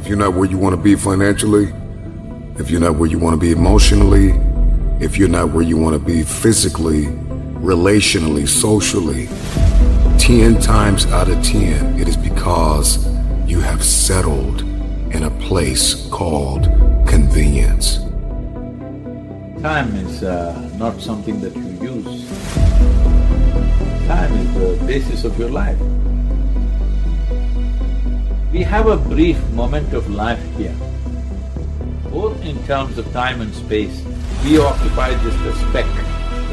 If you're not where you want to be financially, if you're not where you want to be emotionally, if you're not where you want to be physically, relationally, socially, 10 times out of 10, it is because you have settled in a place called convenience. Time is not something that you use. Time is the basis of your life. We have a brief moment of life here. Both in terms of time and space, we occupy just a speck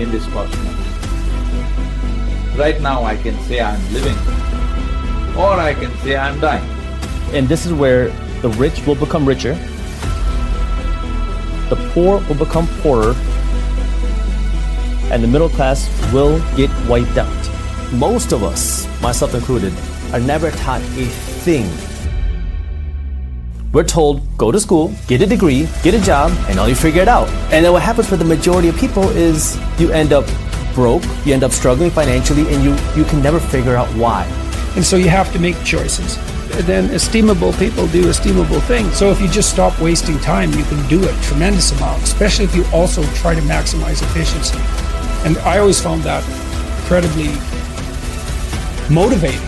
in this cosmos. Right now I can say I'm living, or I can say I'm dying. And this is where the rich will become richer, the poor will become poorer, and the middle class will get wiped out. Most of us, myself included, are never taught a thing. We're told, go to school, get a degree, get a job, and all you figure it out. And then what happens for the majority of people is you end up broke, you end up struggling financially, and you can never figure out why. And so you have to make choices. And then esteemable people do esteemable things. So if you just stop wasting time, you can do a tremendous amount, especially if you also try to maximize efficiency. And I always found that incredibly motivating.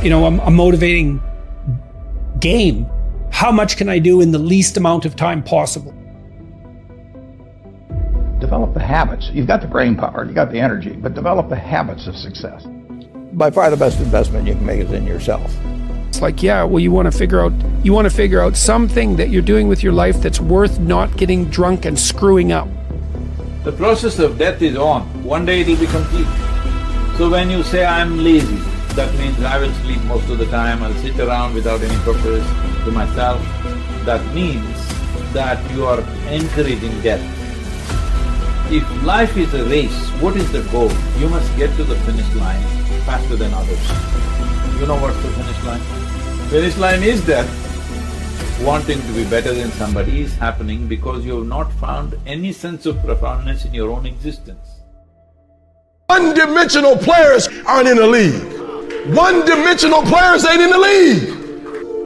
You know, a motivating game. How much can I do in the least amount of time possible? Develop the habits. You've got the brain power, you got the energy, but develop the habits of success. By far the best investment you can make is in yourself. It's like, yeah, well, you want to figure out something that you're doing with your life that's worth not getting drunk and screwing up. The process of death is on. One day it'll be complete. So when you say, I'm lazy, that means I will sleep most of the time, I'll sit around without any purpose to myself. That means that you are encouraging death. If life is a race, what is the goal? You must get to the finish line faster than others. You know what's the finish line? Finish line is death. Wanting to be better than somebody is happening because you have not found any sense of profoundness in your own existence. One-dimensional players aren't in the league. One-dimensional players ain't in the league.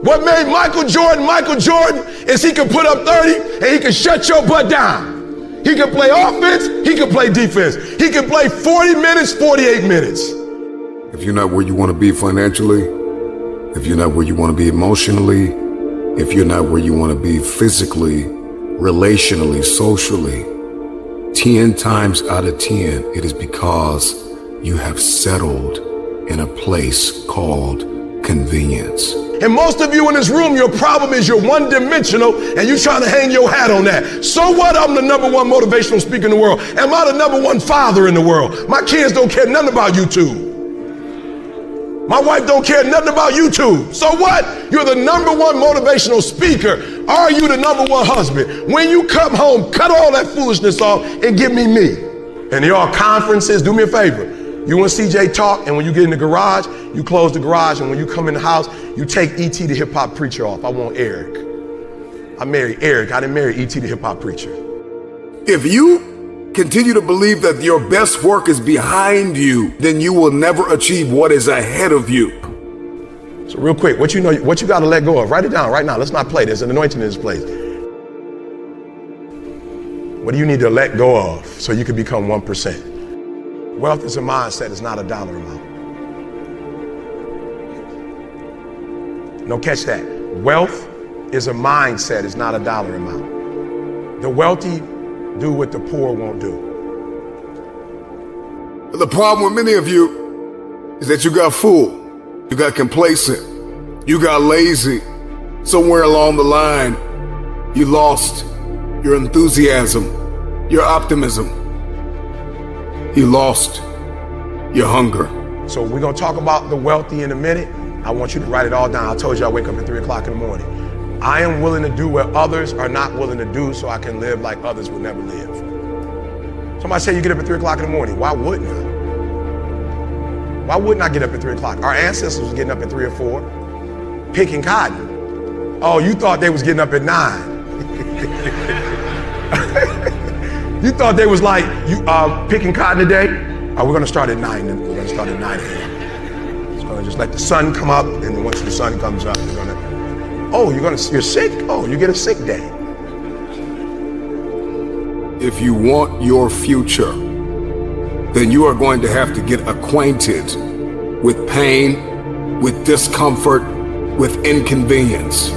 What made Michael Jordan is he could put up 30 and he could shut your butt down. He could play offense, he could play defense. He could play 40 minutes, 48 minutes. If you're not where you want to be financially, if you're not where you want to be emotionally, if you're not where you want to be physically, relationally, socially, 10 times out of 10, it is because you have settled in a place called convenience. And most of you in this room, your problem is you're one-dimensional and you're trying to hang your hat on that. So what? I'm the #1 motivational speaker in the world. Am I the #1 father in the world? My kids don't care nothing about YouTube. My wife don't care nothing about YouTube. So what? You're the #1 motivational speaker. Are you the #1 husband? When you come home, cut all that foolishness off and give me me. And y'all conferences, do me a favor. You and CJ talk, and when you get in the garage, you close the garage, and when you come in the house, you take E.T. the hip hop preacher off. I want Eric. I married Eric. I didn't marry E.T. the hip hop preacher. If you continue to believe that your best work is behind you, then you will never achieve what is ahead of you. So real quick, what you got to let go of? Write it down right now. Let's not play. There's an anointing in this place. What do you need to let go of so you can become 1%? Wealth is a mindset, it's not a dollar amount. No, catch that. Wealth is a mindset, it's not a dollar amount. The wealthy do what the poor won't do. The problem with many of you is that you got fooled, you got complacent, you got lazy. Somewhere along the line, you lost your enthusiasm, your optimism. You lost your hunger. So we're gonna talk about the wealthy in a minute. I want you to write it all down. I told you I wake up at 3 o'clock in the morning. I am willing to do what others are not willing to do so I can live like others would never live. Somebody say you get up at 3 o'clock in the morning. Why wouldn't I? Why wouldn't I get up at 3 o'clock? Our ancestors was getting up at 3 or 4, picking cotton. Oh, you thought they was getting up at 9. You thought they was like, picking cotton today? Oh, we're gonna start at 9. We're gonna start at 9 a.m. It's gonna just let the sun come up, and then once the sun comes up, we're gonna Oh, you're sick? Oh, you get a sick day. If you want your future, then you are going to have to get acquainted with pain, with discomfort, with inconvenience.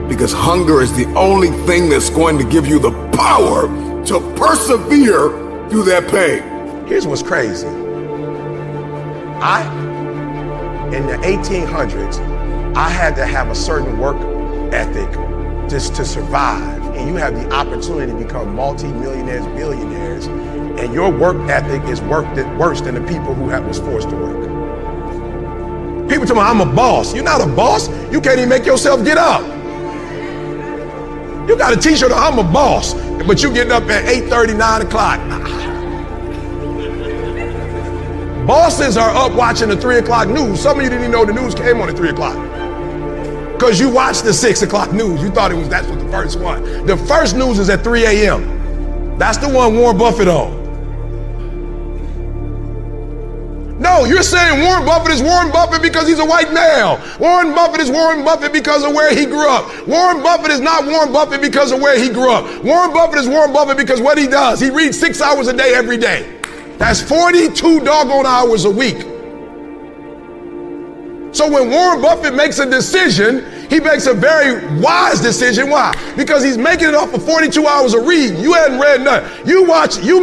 Because hunger is the only thing that's going to give you the power to persevere through that pain. Here's what's crazy. In the 1800s, I had to have a certain work ethic just to survive. And you have the opportunity to become multi-millionaires, billionaires, and your work ethic is worse than the people who was forced to work. People tell me, I'm a boss. You're not a boss. You can't even make yourself get up. You got a t-shirt, I'm a boss, but you getting up at 8:30, 9 o'clock. Bosses are up watching the 3 o'clock news. Some of you didn't even know the news came on at 3 o'clock. Because you watched the 6 o'clock news. You thought that's what the first one. The first news is at 3 a.m. That's the one Warren Buffett on. No, you're saying Warren Buffett is Warren Buffett because he's a white male. Warren Buffett is Warren Buffett because of where he grew up. Warren Buffett is not Warren Buffett because of where he grew up. Warren Buffett is Warren Buffett because what he does. He reads 6 hours a day every day. That's 42 doggone hours a week. So when Warren Buffett makes a decision, he makes a very wise decision. Why? Because he's making it off of 42 hours of reading. You hadn't read nothing. You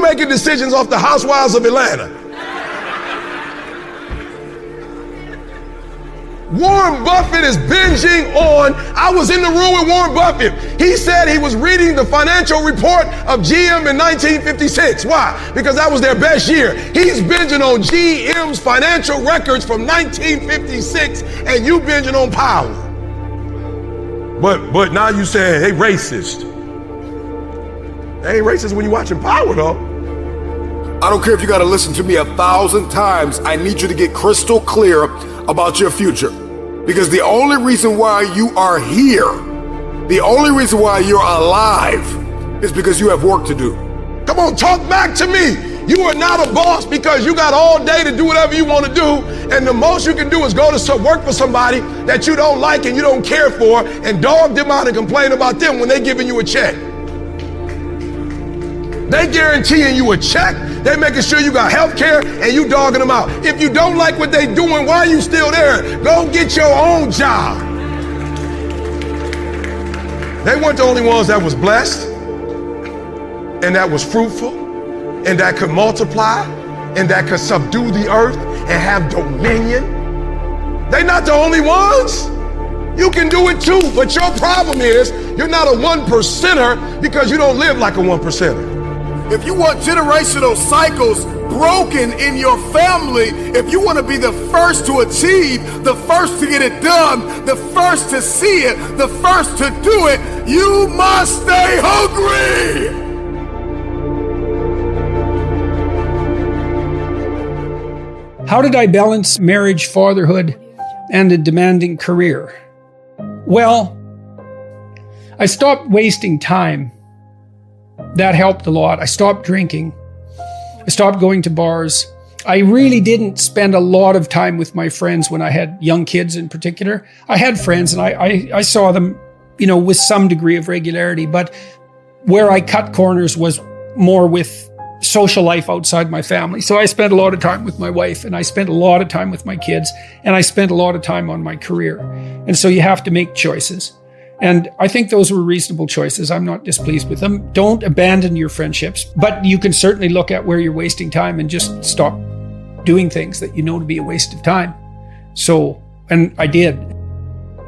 making decisions off the Housewives of Atlanta. Warren Buffett is binging on, I was in the room with Warren Buffett. He said he was reading the financial report of GM in 1956. Why? Because that was their best year. He's binging on GM's financial records from 1956 and you binging on Power. But now you saying, hey, racist. They ain't racist when you're watching Power though. I don't care if you got to listen to me 1,000 times. I need you to get crystal clear about your future. Because the only reason why you are here, the only reason why you're alive is because you have work to do. Come on, talk back to me. You are not a boss because you got all day to do whatever you want to do. And the most you can do is go to work for somebody that you don't like and you don't care for and dog them out and complain about them when they're giving you a check. They guaranteeing you a check. They making sure you got health care and you dogging them out. If you don't like what they doing, why are you still there? Go get your own job. They weren't the only ones that was blessed and that was fruitful and that could multiply and that could subdue the earth and have dominion. They're not the only ones. You can do it too, but your problem is you're not a 1%er because you don't live like a 1%er. If you want generational cycles broken in your family, if you want to be the first to achieve, the first to get it done, the first to see it, the first to do it, you must stay hungry. How did I balance marriage, fatherhood, and a demanding career? Well, I stopped wasting time. That helped a lot. I stopped drinking. I stopped going to bars. I really didn't spend a lot of time with my friends when I had young kids in particular. I had friends and I saw them, with some degree of regularity, but where I cut corners was more with social life outside my family. So I spent a lot of time with my wife and I spent a lot of time with my kids and I spent a lot of time on my career. And so you have to make choices. And I think those were reasonable choices. I'm not displeased with them. Don't abandon your friendships, but you can certainly look at where you're wasting time and just stop doing things that you know to be a waste of time. So, and I did.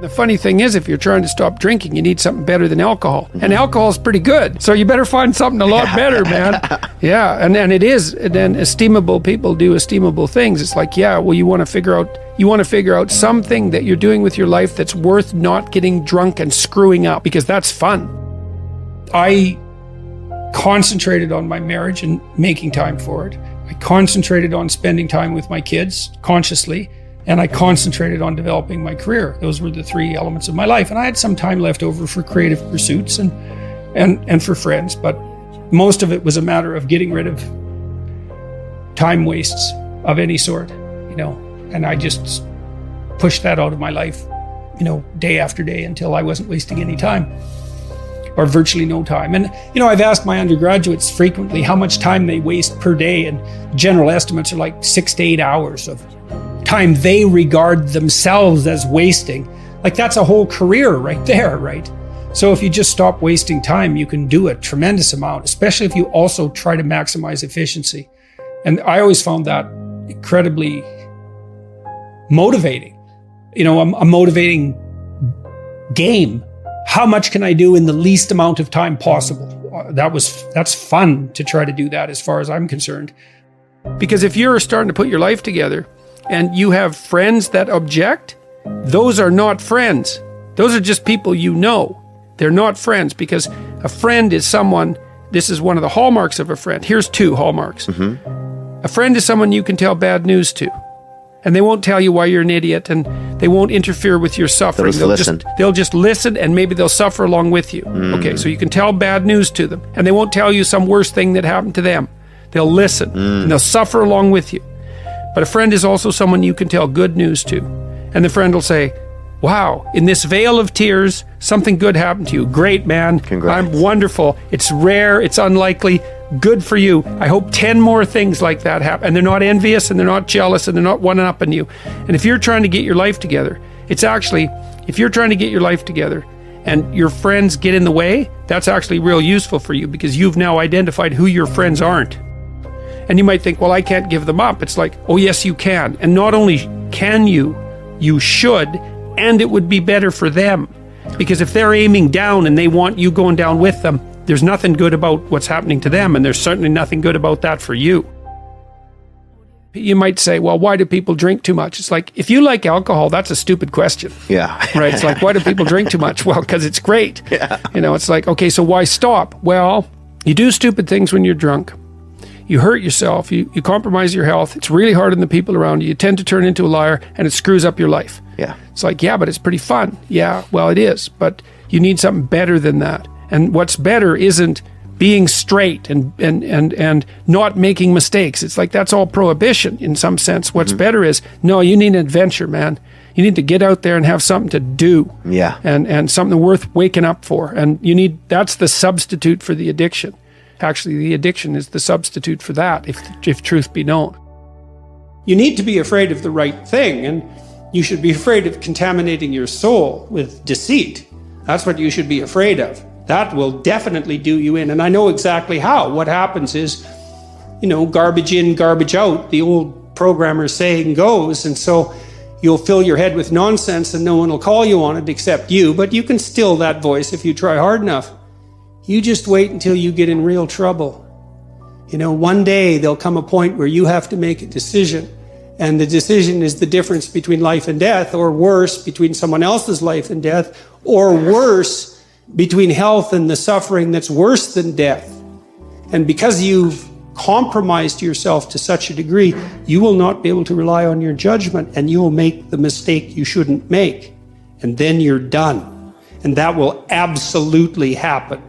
The funny thing is, if you're trying to stop drinking, you need something better than alcohol. And alcohol is pretty good. So you better find something a lot better, man. Yeah, and it is. And then estimable people do estimable things. It's like, yeah, well, you want to figure out something that you're doing with your life that's worth not getting drunk and screwing up, because that's fun. I concentrated on my marriage and making time for it. I concentrated on spending time with my kids consciously. And I concentrated on developing my career. Those were the three elements of my life. And I had some time left over for creative pursuits and for friends, but most of it was a matter of getting rid of time wastes of any sort, and I just pushed that out of my life day after day until I wasn't wasting any time, or virtually no time. And, I've asked my undergraduates frequently how much time they waste per day, and general estimates are like 6 to 8 hours of time they regard themselves as wasting. Like, that's a whole career right there, right? So if you just stop wasting time, you can do a tremendous amount, especially if you also try to maximize efficiency. And I always found that incredibly motivating. A motivating game. How much can I do in the least amount of time possible? That's fun to try to do that, as far as I'm concerned. Because if you're starting to put your life together and you have friends that object, those are not friends. Those are just people you know. They're not friends, because a friend is someone, this is one of the hallmarks of a friend. Here's 2 hallmarks. A friend is someone you can tell bad news to. And they won't tell you why you're an idiot, and they won't interfere with your suffering. They'll just listen, and maybe they'll suffer along with you. Okay, so you can tell bad news to them, and they won't tell you some worse thing that happened to them. They'll listen, and they'll suffer along with you. But a friend is also someone you can tell good news to. And the friend will say, wow, in this vale of tears, something good happened to you. Great, man. Congrats. I'm wonderful. It's rare. It's unlikely. Good for you. I hope 10 more things like that happen. And they're not envious, and they're not jealous, and they're not one-upping you. And if you're trying to get your life together, it's actually, if you're trying to get your life together and your friends get in the way, that's actually real useful for you, because you've now identified who your friends aren't. And you might think, well, I can't give them up. It's like, oh, yes, you can. And not only can you should, and it would be better for them. Because if they're aiming down and they want you going down with them, there's nothing good about what's happening to them, and there's certainly nothing good about that for you. You might say, well, why do people drink too much? It's like, if you like alcohol, that's a stupid question. Yeah. Right? It's like, why do people drink too much? Well, because it's great. Yeah. It's like, okay, so why stop? Well, you do stupid things when you're drunk. You hurt yourself. You compromise your health. It's really hard on the people around you. You tend to turn into a liar, and it screws up your life. Yeah. It's like, yeah, but it's pretty fun. Yeah, well, it is. But you need something better than that. And what's better isn't being straight and not making mistakes. It's like, that's all prohibition in some sense. What's better is, no, you need an adventure, man. You need to get out there and have something to do. Yeah. And something worth waking up for. And that's the substitute for the addiction. Actually, the addiction is the substitute for that, if truth be known. You need to be afraid of the right thing, and you should be afraid of contaminating your soul with deceit. That's what you should be afraid of. That will definitely do you in, and I know exactly how. What happens is, garbage in, garbage out, the old programmer saying goes, and so you'll fill your head with nonsense and no one will call you on it except you, but you can still that voice if you try hard enough. You just wait until you get in real trouble. One day there'll come a point where you have to make a decision, and the decision is the difference between life and death, or worse, between someone else's life and death, or worse, between health and the suffering that's worse than death. And because you've compromised yourself to such a degree, you will not be able to rely on your judgment, and you will make the mistake you shouldn't make. And then you're done. And that will absolutely happen.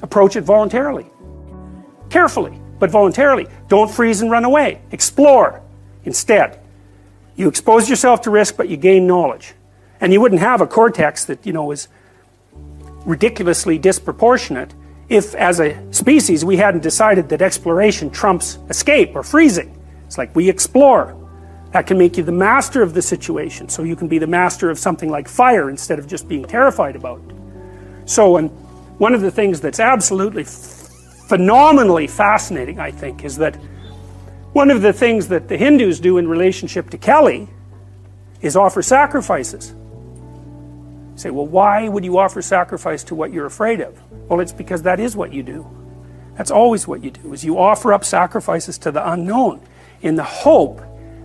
Approach it voluntarily. Carefully, but voluntarily. Don't freeze and run away. Explore. Instead, you expose yourself to risk, but you gain knowledge. And you wouldn't have a cortex that, is ridiculously disproportionate if, as a species, we hadn't decided that exploration trumps escape or freezing. It's like we explore. That can make you the master of the situation, so you can be the master of something like fire instead of just being terrified about it. So, and one of the things that's absolutely phenomenally fascinating, I think, is that one of the things that the Hindus do in relationship to Kelly is offer sacrifices. You say, well, why would you offer sacrifice to what you're afraid of? Well, it's because that is what you do. That's always what you do, is you offer up sacrifices to the unknown in the hope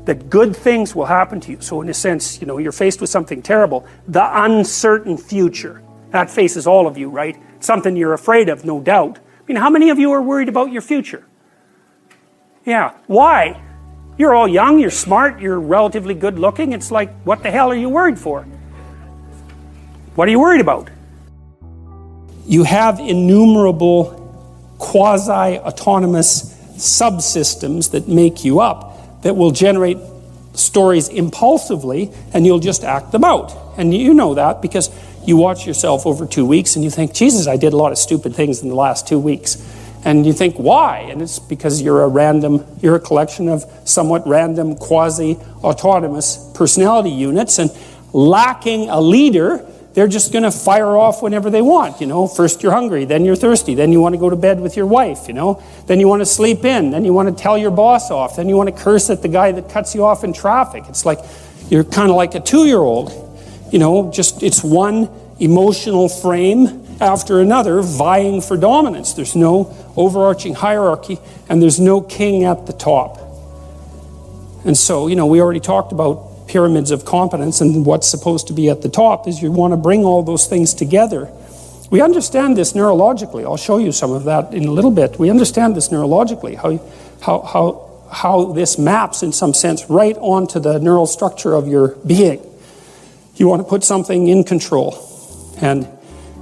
that good things will happen to you. So in a sense, you're faced with something terrible, the uncertain future. That faces all of you, right? Something you're afraid of, no doubt. How many of you are worried about your future? Yeah, why? You're all young, you're smart, you're relatively good looking. It's like, what the hell are you worried for? What are you worried about? You have innumerable quasi-autonomous subsystems that make you up, that will generate stories impulsively and you'll just act them out. And you know that because you watch yourself over 2 weeks and you think, Jesus, I did a lot of stupid things in the last 2 weeks. And you think, why? And it's because you're a collection of somewhat random, quasi-autonomous personality units, and lacking a leader, they're just going to fire off whenever they want. First you're hungry, then you're thirsty, then you want to go to bed with your wife, then you want to sleep in, then you want to tell your boss off, then you want to curse at the guy that cuts you off in traffic. It's like you're kind of like a 2-year-old, it's one emotional frame after another vying for dominance. There's no overarching hierarchy and there's no king at the top. And so, we already talked about pyramids of competence, and what's supposed to be at the top is you want to bring all those things together. We understand this neurologically. I'll show you some of that in a little bit. We understand this neurologically, how this maps in some sense right onto the neural structure of your being. You want to put something in control, and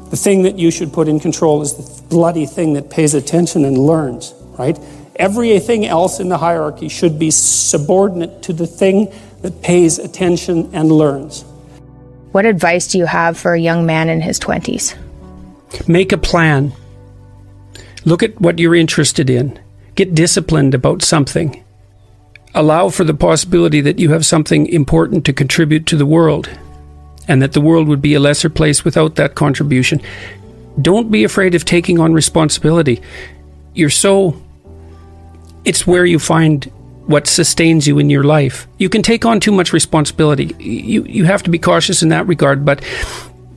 the thing that you should put in control is the bloody thing that pays attention and learns, right? Everything else in the hierarchy should be subordinate to the thing that pays attention and learns. What advice do you have for a young man in his 20s? Make a plan. Look at what you're interested in. Get disciplined about something. Allow for the possibility that you have something important to contribute to the world, and that the world would be a lesser place without that contribution. Don't be afraid of taking on responsibility. It's where you find what sustains you in your life. You can take on too much responsibility. You have to be cautious in that regard, but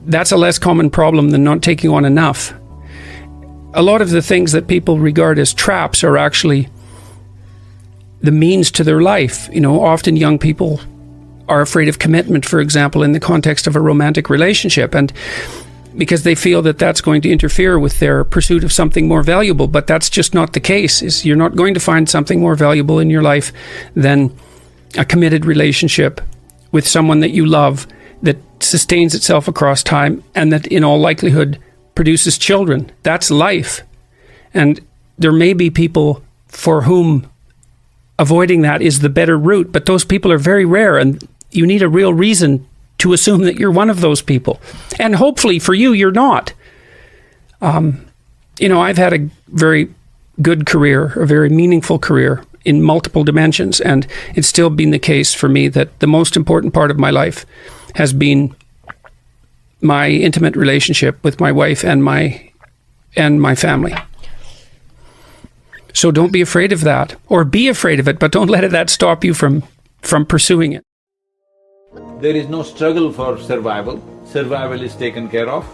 that's a less common problem than not taking on enough. A lot of the things that people regard as traps are actually the means to their life. Often young people are afraid of commitment, for example, in the context of a romantic relationship, and because they feel that that's going to interfere with their pursuit of something more valuable. But that's just not the case. You're not going to find something more valuable in your life than a committed relationship with someone that you love, that sustains itself across time, and that in all likelihood produces children. That's life. And there may be people for whom avoiding that is the better route, but those people are very rare, and you need a real reason to assume that you're one of those people. And hopefully for you, you're not. I've had a very good career, a very meaningful career in multiple dimensions, and it's still been the case for me that the most important part of my life has been my intimate relationship with my wife and my family. So don't be afraid of that, or be afraid of it, but don't let that stop you from pursuing it. There is no struggle for survival. Survival is taken care of.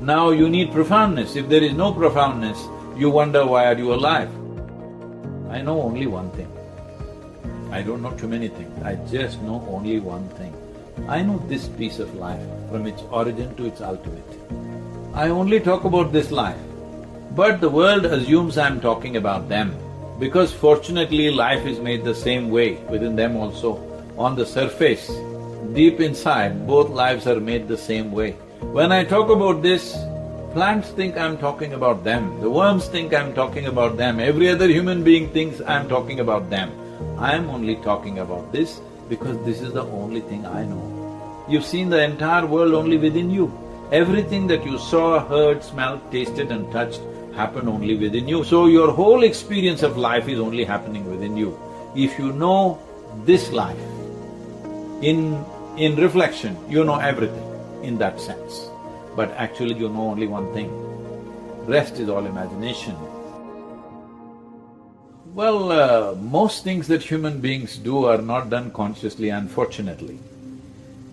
Now you need profoundness. If there is no profoundness, you wonder why are you alive. I know only one thing. I don't know too many things. I just know only one thing. I know this piece of life from its origin to its ultimate. I only talk about this life. But the world assumes I'm talking about them, because fortunately life is made the same way within them also. On the surface, deep inside, both lives are made the same way. When I talk about this, plants think I'm talking about them, the worms think I'm talking about them, every other human being thinks I'm talking about them. I'm only talking about this because this is the only thing I know. You've seen the entire world only within you. Everything that you saw, heard, smelled, tasted and touched happened only within you. So your whole experience of life is only happening within you. If you know this life, in reflection, you know everything in that sense. But actually you know only one thing. Rest is all imagination. Well, most things that human beings do are not done consciously, unfortunately.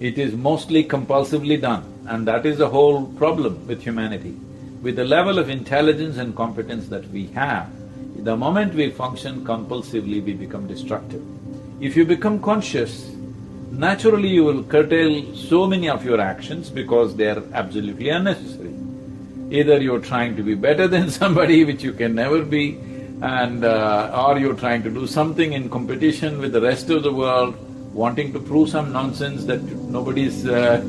It is mostly compulsively done, and that is the whole problem with humanity. With the level of intelligence and competence that we have, the moment we function compulsively, we become destructive. If you become conscious, naturally you will curtail so many of your actions because they are absolutely unnecessary. Either you're trying to be better than somebody, which you can never be, and or you're trying to do something in competition with the rest of the world, wanting to prove some nonsense that nobody's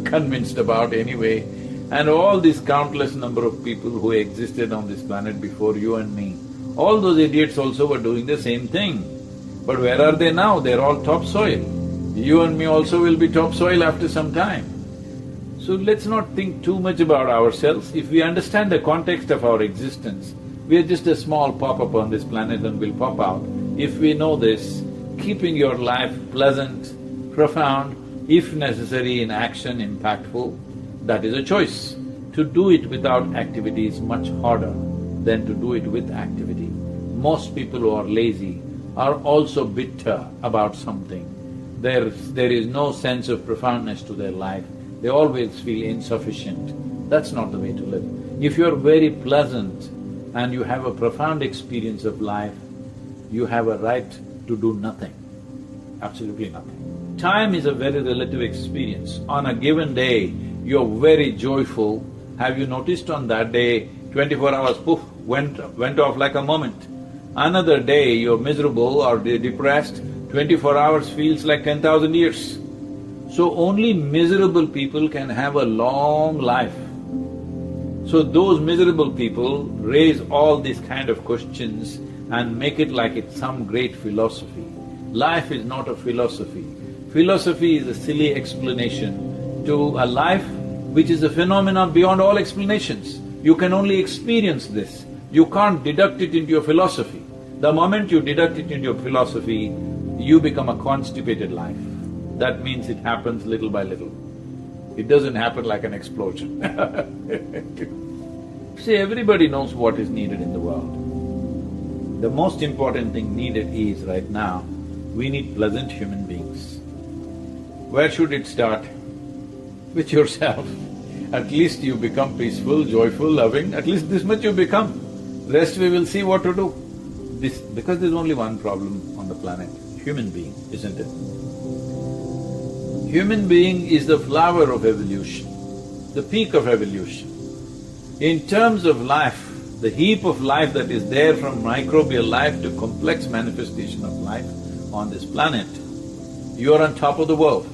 convinced about anyway. And all these countless number of people who existed on this planet before you and me, all those idiots also were doing the same thing. But where are they now? They're all topsoil. You and me also will be topsoil after some time. So let's not think too much about ourselves. If we understand the context of our existence, we are just a small pop-up on this planet and will pop out. If we know this, keeping your life pleasant, profound, if necessary in action, impactful, that is a choice. To do it without activity is much harder than to do it with activity. Most people who are lazy are also bitter about something. There is no sense of profoundness to their life. They always feel insufficient. That's not the way to live. If you're very pleasant and you have a profound experience of life, you have a right to do nothing, absolutely nothing. Time is a very relative experience. On a given day, you're very joyful. Have you noticed on that day, 24 hours, poof, went off like a moment. Another day, you're miserable or depressed, 24 hours feels like 10,000 years. So only miserable people can have a long life. So those miserable people raise all these kind of questions and make it like it's some great philosophy. Life is not a philosophy. Philosophy is a silly explanation to a life which is a phenomenon beyond all explanations. You can only experience this. You can't deduct it into your philosophy. The moment you deduct it into your philosophy, you become a constipated life. That means it happens little by little. It doesn't happen like an explosion. See, everybody knows what is needed in the world. The most important thing needed is, right now, we need pleasant human beings. Where should it start? With yourself. At least you become peaceful, joyful, loving, at least this much you become. Rest we will see what to do. Because there's only one problem on the planet, human being, isn't it? Human being is the flower of evolution, the peak of evolution. In terms of life, the heap of life that is there from microbial life to complex manifestation of life on this planet, you are on top of the world.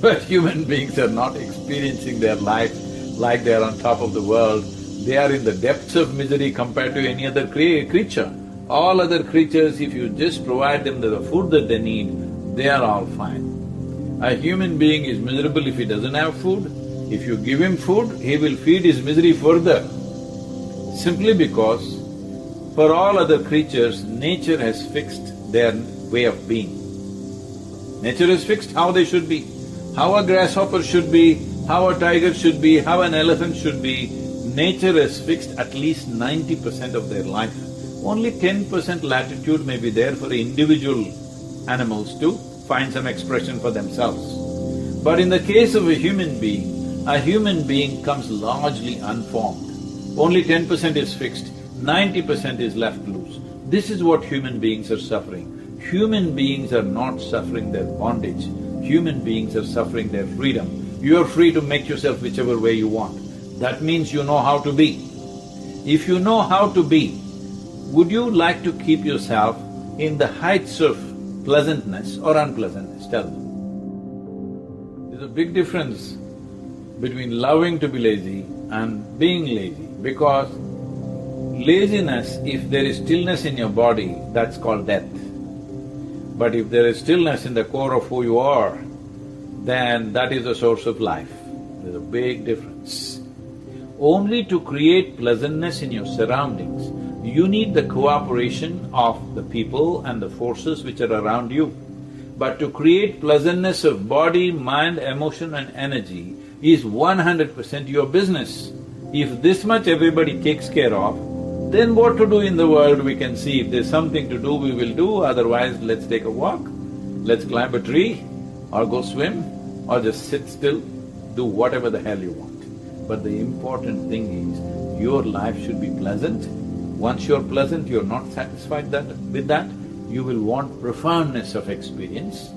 But human beings are not experiencing their life like they are on top of the world. They are in the depths of misery compared to any other creature. All other creatures, if you just provide them the food that they need, they are all fine. A human being is miserable if he doesn't have food. If you give him food, he will feed his misery further. Simply because for all other creatures, nature has fixed their way of being. Nature has fixed how they should be, how a grasshopper should be, how a tiger should be, how an elephant should be. Nature has fixed at least 90% of their life. Only 10% latitude may be there for individual animals to find some expression for themselves. But in the case of a human being comes largely unformed. Only 10% is fixed, 90% is left loose. This is what human beings are suffering. Human beings are not suffering their bondage, human beings are suffering their freedom. You are free to make yourself whichever way you want. That means you know how to be. If you know how to be, would you like to keep yourself in the heights of pleasantness or unpleasantness? Tell me. There's a big difference between loving to be lazy and being lazy, because laziness, if there is stillness in your body, that's called death. But if there is stillness in the core of who you are, then that is the source of life. There's a big difference. Only to create pleasantness in your surroundings, you need the cooperation of the people and the forces which are around you. But to create pleasantness of body, mind, emotion and energy is 100% your business. If this much everybody takes care of, then what to do in the world we can see. If there's something to do, we will do, otherwise let's take a walk, let's climb a tree, or go swim, or just sit still, do whatever the hell you want. But the important thing is, your life should be pleasant. Once you're pleasant, you're not satisfied with that, you will want profoundness of experience.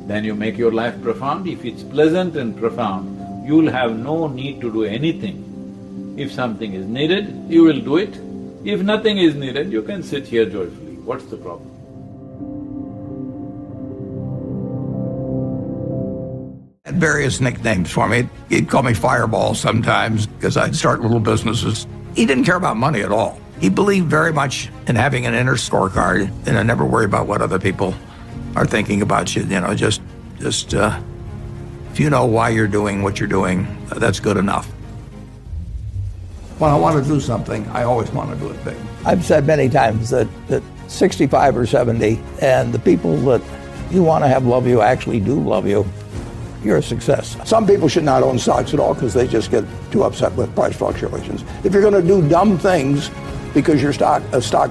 Then you make your life profound. If it's pleasant and profound, you'll have no need to do anything. If something is needed, you will do it. If nothing is needed, you can sit here joyfully. What's the problem? Had various nicknames for me. He'd call me Fireball sometimes because I'd start little businesses. He didn't care about money at all. He believed very much in having an inner scorecard and I never worry about what other people are thinking about you, just Just, if you know why you're doing what you're doing, that's good enough. When I want to do something, I always want to do it big. I've said many times that 65 or 70, and the people that you want to have love you actually do love you, you're a success. Some people should not own stocks at all because they just get too upset with price fluctuations. If you're going to do dumb things because your stock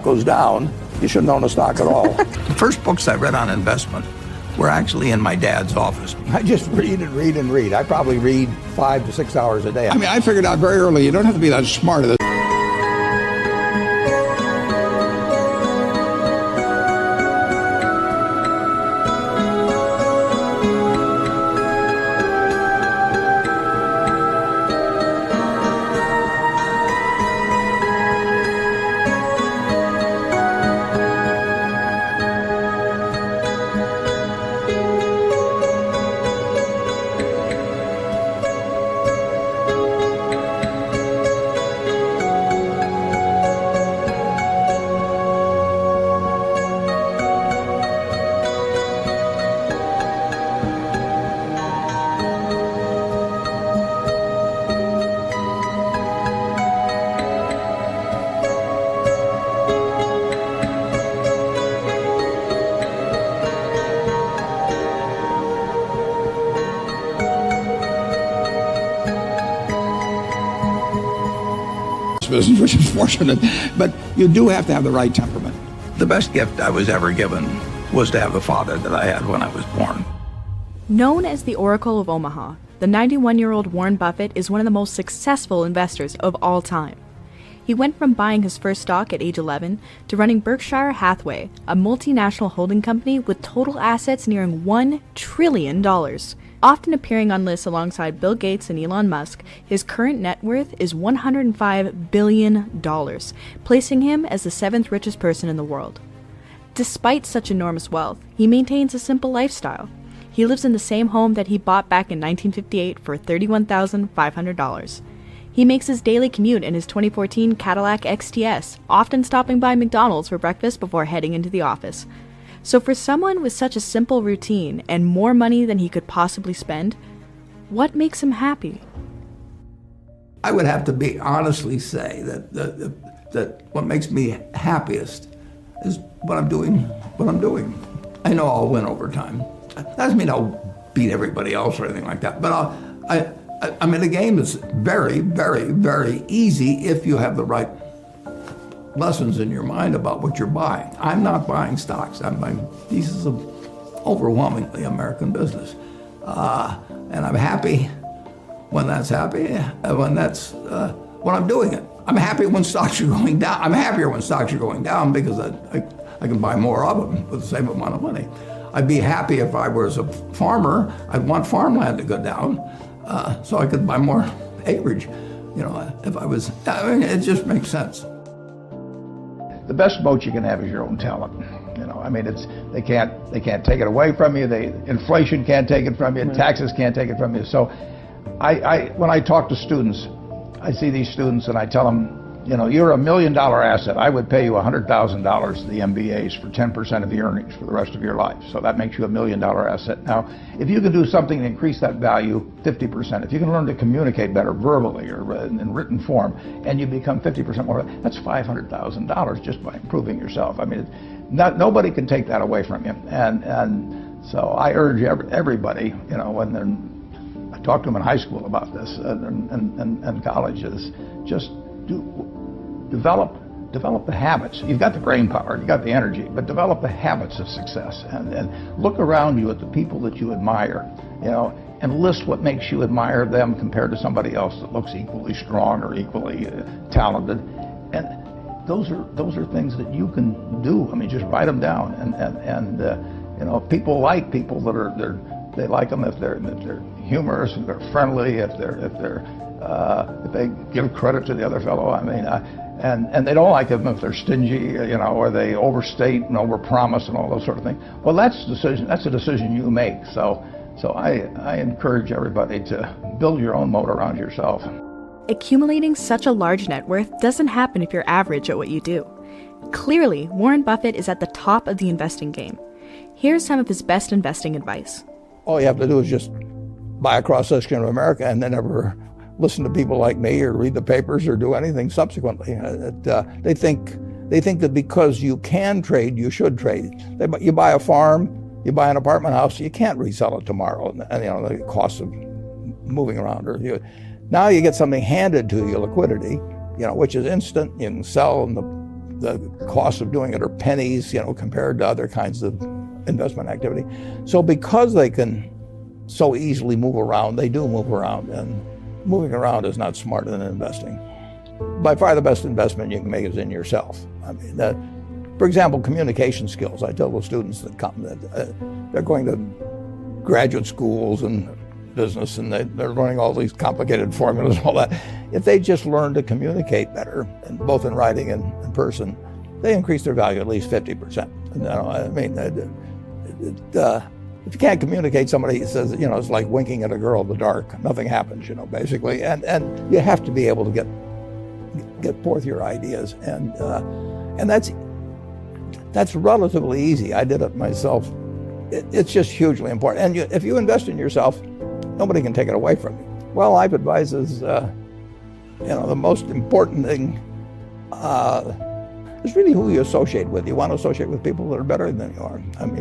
goes down, you shouldn't own a stock at all. The first books I read on investment were actually in my dad's office. I just read and read and read. I probably read 5 to 6 hours a day. I mean, I figured out very early, you don't have to be that smart at it. Business, which is fortunate, but you do have to have the right temperament. The best gift I was ever given was to have the father that I had when I was born. Known as the Oracle of Omaha, the 91-year-old Warren Buffett is one of the most successful investors of all time. He went from buying his first stock at age 11 to running Berkshire Hathaway, a multinational holding company with total assets nearing $1 trillion. Often appearing on lists alongside Bill Gates and Elon Musk, his current net worth is $105 billion, placing him as the 7th richest person in the world. Despite such enormous wealth, he maintains a simple lifestyle. He lives in the same home that he bought back in 1958 for $31,500. He makes his daily commute in his 2014 Cadillac XTS, often stopping by McDonald's for breakfast before heading into the office. So for someone with such a simple routine and more money than he could possibly spend, what makes him happy? I would have to be honestly say that what makes me happiest is what I'm doing. I know I'll win over time. That doesn't mean I'll beat everybody else or anything like that, but I'm in a game that's very, very, very easy if you have the right lessons in your mind about what you're buying. I'm not buying stocks. I'm buying pieces of overwhelmingly American business. And I'm happy when that's happy, when I'm doing it. I'm happy when stocks are going down. I'm happier when stocks are going down because I can buy more of them with the same amount of money. I'd be happy if I was a farmer. I'd want farmland to go down so I could buy more acreage. If I was, it just makes sense. The best moat you can have is your own talent. They can't take it away from you. Inflation can't take it from you. Taxes can't take it from you. So, when I talk to students, I see these students and I tell them, you're $1 million asset. I would pay you $100,000 to the MBAs for 10% of the earnings for the rest of your life. So that makes you $1 million asset. Now, if you can do something to increase that value 50%, if you can learn to communicate better verbally or in written form, and you become 50% more, that's $500,000 just by improving yourself. Nobody can take that away from you. And so I urge everybody, when I talk to them in high school about this and college, is just develop the habits. You've got the brain power, you've got the energy, but develop the habits of success and look around you at the people that you admire, and list what makes you admire them compared to somebody else that looks equally strong or equally talented. And those are things that you can do. Just write them down. And people like people that they like them if they're humorous, if they're friendly, if they give credit to the other fellow. And they don't like them if they're stingy, or they overstate and overpromise and all those sort of things. Well, that's a decision you make. So I encourage everybody to build your own moat around yourself. Accumulating such a large net worth doesn't happen if you're average at what you do. Clearly, Warren Buffett is at the top of the investing game. Here's some of his best investing advice. all you have to do is just buy a cross-section of America and then never listen to people like me or read the papers or do anything subsequently. They think that because you can trade, you should trade. You buy a farm, you buy an apartment house, you can't resell it tomorrow, and the cost of moving around. Now you get something handed to you, liquidity, which is instant. You can sell, and the cost of doing it are pennies, compared to other kinds of investment activity. So because they can so easily move around, they do move around, and moving around is not smarter than investing. By far the best investment you can make is in yourself. For example, communication skills. I tell the students that come that they're going to graduate schools and business, and they're learning all these complicated formulas and all that. If they just learn to communicate better, and both in writing and in person, they increase their value at least 50%. If you can't communicate, somebody says, it's like winking at a girl in the dark. Nothing happens, basically. And you have to be able to get forth your ideas, and that's relatively easy. I did it myself. It's just hugely important. And if you invest in yourself, nobody can take it away from you. Well, life advice is, the most important thing is really who you associate with. You want to associate with people that are better than you are.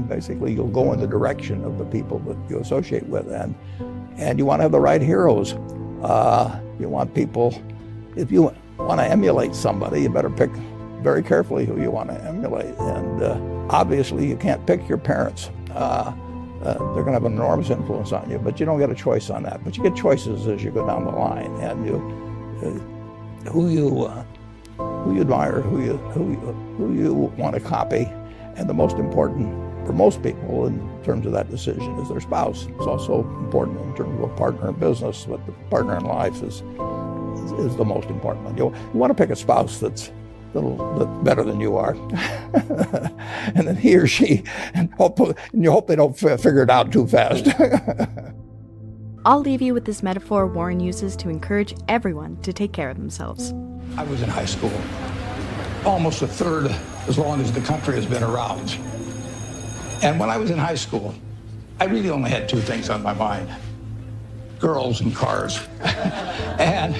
Basically, you'll go in the direction of the people that you associate with, and you want to have the right heroes. You want people, if you want to emulate somebody, you better pick very carefully who you want to emulate. And obviously, you can't pick your parents. They're going to have an enormous influence on you, but you don't get a choice on that. But you get choices as you go down the line, and who you admire, who you want to copy. And the most important for most people in terms of that decision is their spouse. It's also important in terms of a partner in business, but the partner in life is the most important one. You want to pick a spouse that's a little bit better than you are, and then he or she, and you hope they don't figure it out too fast. I'll leave you with this metaphor Warren uses to encourage everyone to take care of themselves. I was in high school, almost a third as long as the country has been around. And when I was in high school, I really only had two things on my mind: girls and cars. and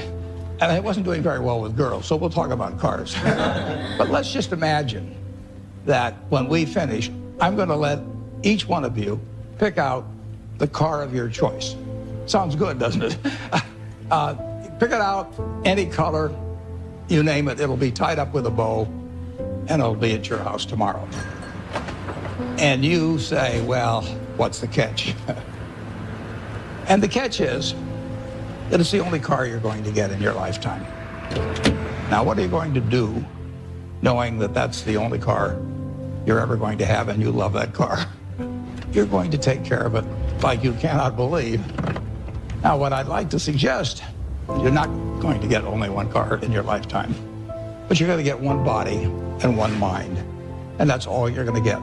I wasn't doing very well with girls, so we'll talk about cars. But let's just imagine that when we finish, I'm going to let each one of you pick out the car of your choice. Sounds good, doesn't it? Pick it out, any color, you name it. It'll be tied up with a bow, and it'll be at your house tomorrow. And you say, well, what's the catch? And the catch is that it's the only car you're going to get in your lifetime. Now, what are you going to do knowing that that's the only car you're ever going to have and you love that car? You're going to take care of it like you cannot believe. Now, what I'd like to suggest is you're not going to get only one car in your lifetime, but you're going to get one body and one mind, and that's all you're going to get.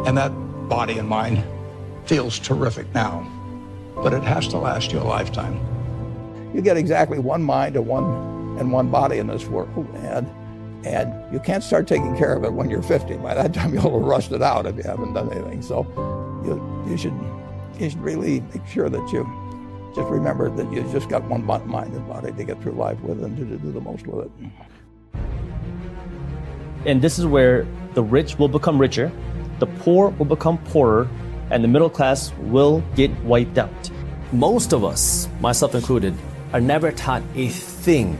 And that body and mind feels terrific now, but it has to last you a lifetime. You get exactly one mind and one body in this world, and you can't start taking care of it when you're 50. By that time, you'll have rusted out if you haven't done anything. So you should really make sure that you just remember that you just got one mind and body to get through life with and to do the most with it. And this is where the rich will become richer, the poor will become poorer, and the middle class will get wiped out. Most of us, myself included, are never taught a thing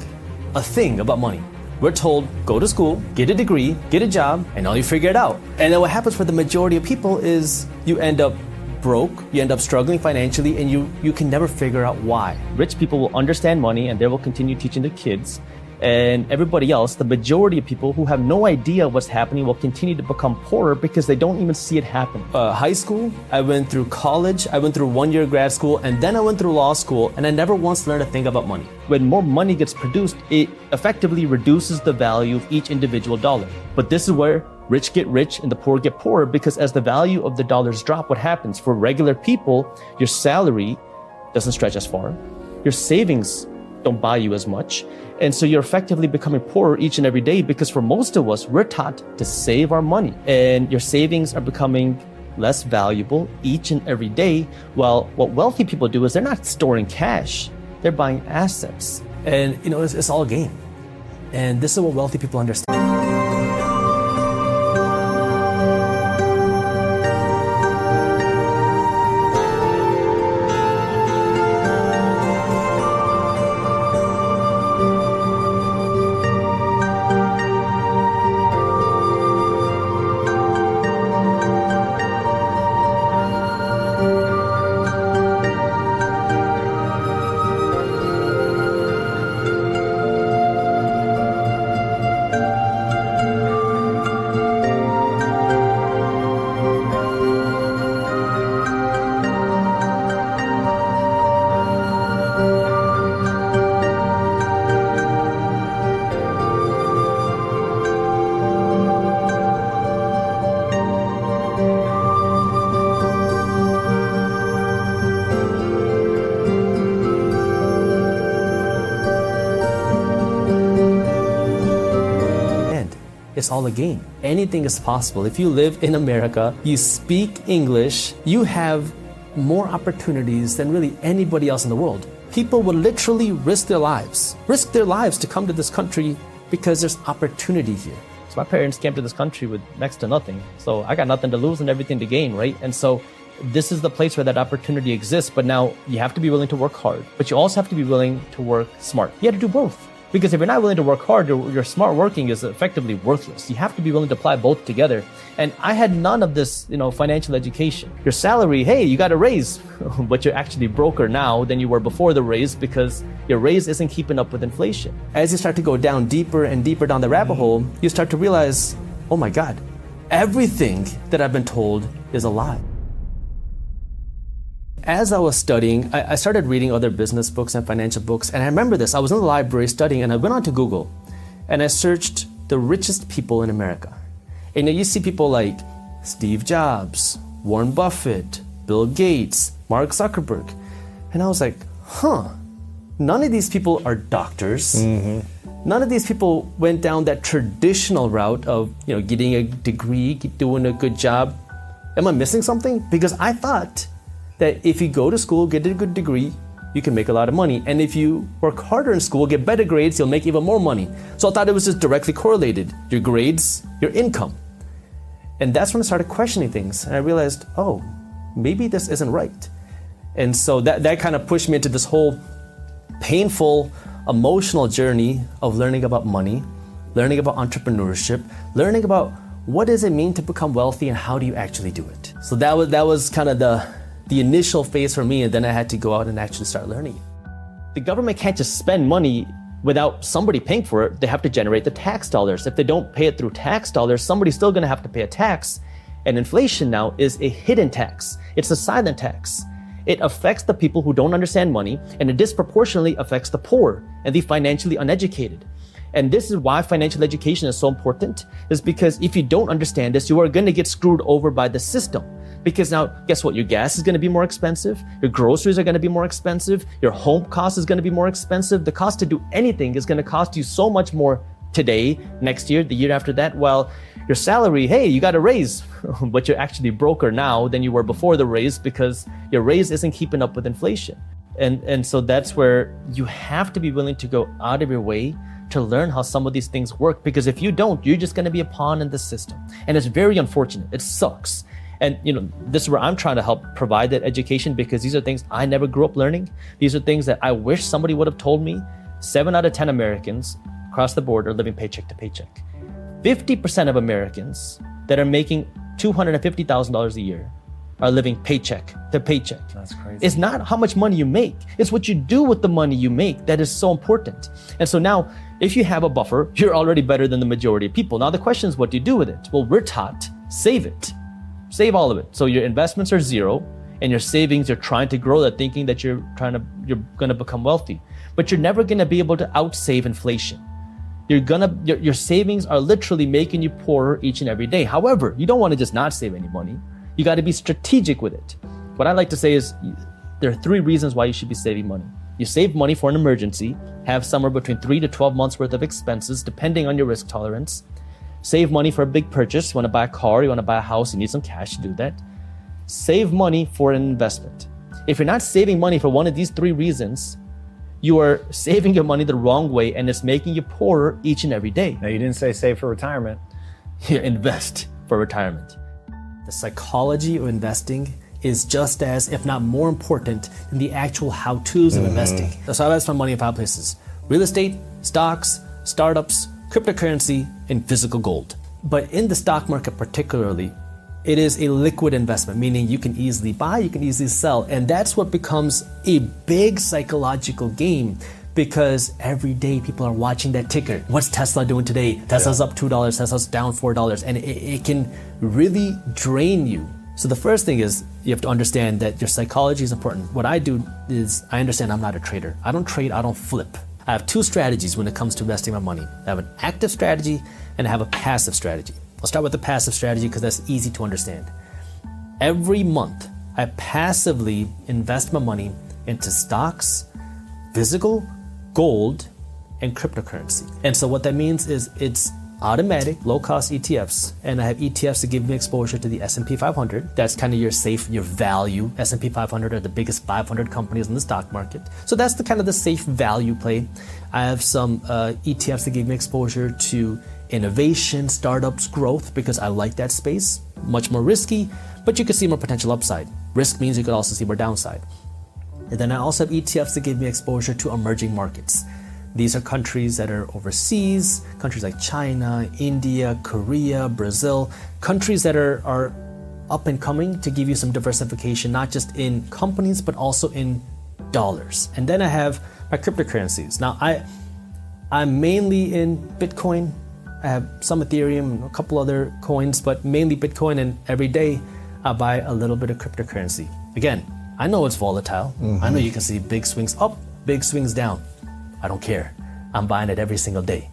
about money. We're told, go to school, get a degree, get a job, and now you figure it out. And then what happens for the majority of people is you end up broke, you end up struggling financially, and you can never figure out why. Rich people will understand money and they will continue teaching their kids. And everybody else, the majority of people who have no idea what's happening, will continue to become poorer because they don't even see it happen. High school, I went through college, I went through 1 year grad school, and then I went through law school, and I never once learned a thing about money. When more money gets produced, it effectively reduces the value of each individual dollar. But this is where rich get rich and the poor get poorer, because as the value of the dollars drop, what happens? For regular people, your salary doesn't stretch as far. Your savings don't buy you as much. And so you're effectively becoming poorer each and every day, because for most of us, we're taught to save our money, and your savings are becoming less valuable each and every day. Well, what wealthy people do is they're not storing cash, they're buying assets. And it's all a game. And this is what wealthy people understand. It's all a game. Anything is possible. If you live in America, you speak English, you have more opportunities than really anybody else in the world. People will literally risk their lives to come to this country because there's opportunity here. So my parents came to this country with next to nothing. So I got nothing to lose and everything to gain, right? And so this is the place where that opportunity exists. But now you have to be willing to work hard, but you also have to be willing to work smart. You have to do both. Because if you're not willing to work hard, your smart working is effectively worthless. You have to be willing to apply both together. And I had none of this, financial education. Your salary, hey, you got a raise, but you're actually broker now than you were before the raise because your raise isn't keeping up with inflation. As you start to go down deeper and deeper down the rabbit hole, you start to realize, oh my God, everything that I've been told is a lie. As I was studying, I started reading other business books and financial books. And I remember this, I was in the library studying and I went onto Google and I searched the richest people in America. And you see people like Steve Jobs, Warren Buffett, Bill Gates, Mark Zuckerberg. And I was like, none of these people are doctors. None of these people went down that traditional route of, getting a degree, doing a good job. Am I missing something? Because I thought that if you go to school, get a good degree, you can make a lot of money. And if you work harder in school, get better grades, you'll make even more money. So I thought it was just directly correlated. Your grades, your income. And that's when I started questioning things. And I realized, maybe this isn't right. And so that kind of pushed me into this whole painful, emotional journey of learning about money, learning about entrepreneurship, learning about what does it mean to become wealthy and how do you actually do it. So that was kind of the initial phase for me, and then I had to go out and actually start learning. The government can't just spend money without somebody paying for it. They have to generate the tax dollars. If they don't pay it through tax dollars, somebody's still gonna have to pay a tax. And inflation now is a hidden tax. It's a silent tax. It affects the people who don't understand money, and it disproportionately affects the poor and the financially uneducated. And this is why financial education is so important, is because if you don't understand this, you are gonna get screwed over by the system. Because now, guess what? Your gas is going to be more expensive. Your groceries are going to be more expensive. Your home cost is going to be more expensive. The cost to do anything is going to cost you so much more today, next year, the year after that. While your salary, hey, you got a raise, but you're actually broker now than you were before the raise because your raise isn't keeping up with inflation. And so that's where you have to be willing to go out of your way to learn how some of these things work. Because if you don't, you're just going to be a pawn in the system. And it's very unfortunate. It sucks. And this is where I'm trying to help provide that education, because these are things I never grew up learning. These are things that I wish somebody would have told me. 7 out of 10 Americans across the board are living paycheck to paycheck. 50% of Americans that are making $250,000 a year are living paycheck to paycheck. That's crazy. It's not how much money you make. It's what you do with the money you make that is so important. And so now, if you have a buffer, you're already better than the majority of people. Now the question is, what do you do with it? Well, we're taught, save it. Save all of it. So your investments are zero, and your savings, you're trying to grow that, thinking that you're gonna become wealthy. But you're never gonna be able to outsave inflation. Your savings are literally making you poorer each and every day. However, you don't want to just not save any money. You got to be strategic with it. What I like to say is there are 3 reasons why you should be saving money. You save money for an emergency, have somewhere between 3 to 12 months worth of expenses, depending on your risk tolerance. Save money for a big purchase. You want to buy a car, you want to buy a house, you need some cash to do that. save money for an investment. If you're not saving money for one of these three reasons, you are saving your money the wrong way, and it's making you poorer each and every day. Now, you didn't say save for retirement. You invest for retirement. The psychology of investing is just as, if not more important than the actual how-tos of investing. So I invest my money in 5 places: real estate, stocks, startups, cryptocurrency, and physical gold. But in the stock market particularly, it is a liquid investment, meaning you can easily buy, you can easily sell. And that's what becomes a big psychological game, because every day people are watching that ticker. What's Tesla doing today? Tesla's up $2, Tesla's down $4, and it can really drain you. So the first thing is you have to understand that your psychology is important. What I do is I understand I'm not a trader. I don't trade, I don't flip. I have 2 strategies when it comes to investing my money. I have an active strategy and I have a passive strategy. I'll start with the passive strategy because that's easy to understand. Every month, I passively invest my money into stocks, physical, gold, and cryptocurrency. And so what that means is it's automatic, low-cost ETFs, and I have ETFs to give me exposure to the S&P 500. That's kind of your safe, your value. S&P 500 are the biggest 500 companies in the stock market. So that's the kind of the safe value play. I have some ETFs that give me exposure to innovation, startups, growth, because I like that space. Much more risky, but you can see more potential upside. Risk means you could also see more downside. And then I also have ETFs that give me exposure to emerging markets. These are countries that are overseas, countries like China, India, Korea, Brazil, countries that are up and coming, to give you some diversification, not just in companies, but also in dollars. And then I have my cryptocurrencies. Now, I'm mainly in Bitcoin. I have some Ethereum and a couple other coins, but mainly Bitcoin, and every day I buy a little bit of cryptocurrency. Again, I know it's volatile. I know you can see big swings up, big swings down. I don't care. I'm buying it every single day.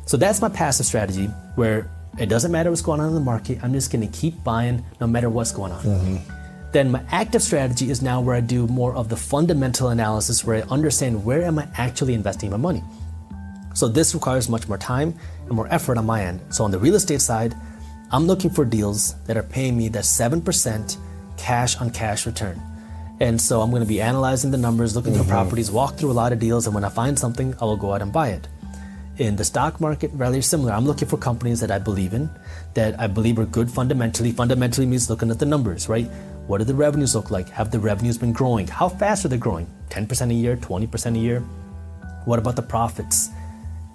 So that's my passive strategy, where it doesn't matter what's going on in the market. I'm just going to keep buying no matter what's going on. Then my active strategy is now where I do more of the fundamental analysis, where I understand where am I actually investing my money. So this requires much more time and more effort on my end. So on the real estate side, I'm looking for deals that are paying me that 7% cash on cash return. And so I'm going to be analyzing the numbers, looking for properties, walk through a lot of deals, and when I find something, I will go out and buy it. In the stock market, rather similar. I'm looking for companies that I believe in, that I believe are good fundamentally. Fundamentally means looking at the numbers, right? What do the revenues look like? Have the revenues been growing? How fast are they growing? 10% a year, 20% a year? What about the profits?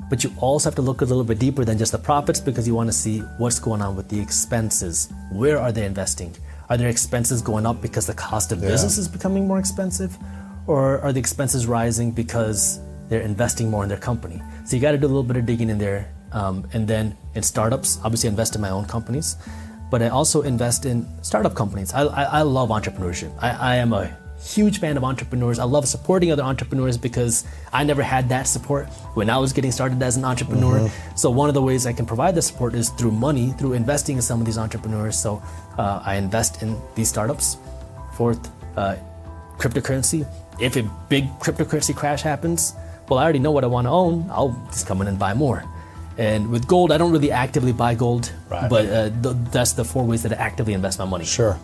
But you also have to look a little bit deeper than just the profits, because you want to see what's going on with the expenses. Where are they investing? Are their expenses going up because the cost of business is becoming more expensive? Or are the expenses rising because they're investing more in their company? So you got to do a little bit of digging in there. And then in startups, obviously I invest in my own companies, but I also invest in startup companies. I love entrepreneurship. I am a huge fan of entrepreneurs. I love supporting other entrepreneurs because I never had that support when I was getting started as an entrepreneur. So one of the ways I can provide the support is through money, through investing in some of these entrepreneurs. So I invest in these startups. Fourth, cryptocurrency. If a big cryptocurrency crash happens, well, I already know what I want to own. I'll just come in and buy more. And with gold, I don't really actively buy gold, but that's the 4 ways that I actively invest my money. Sure.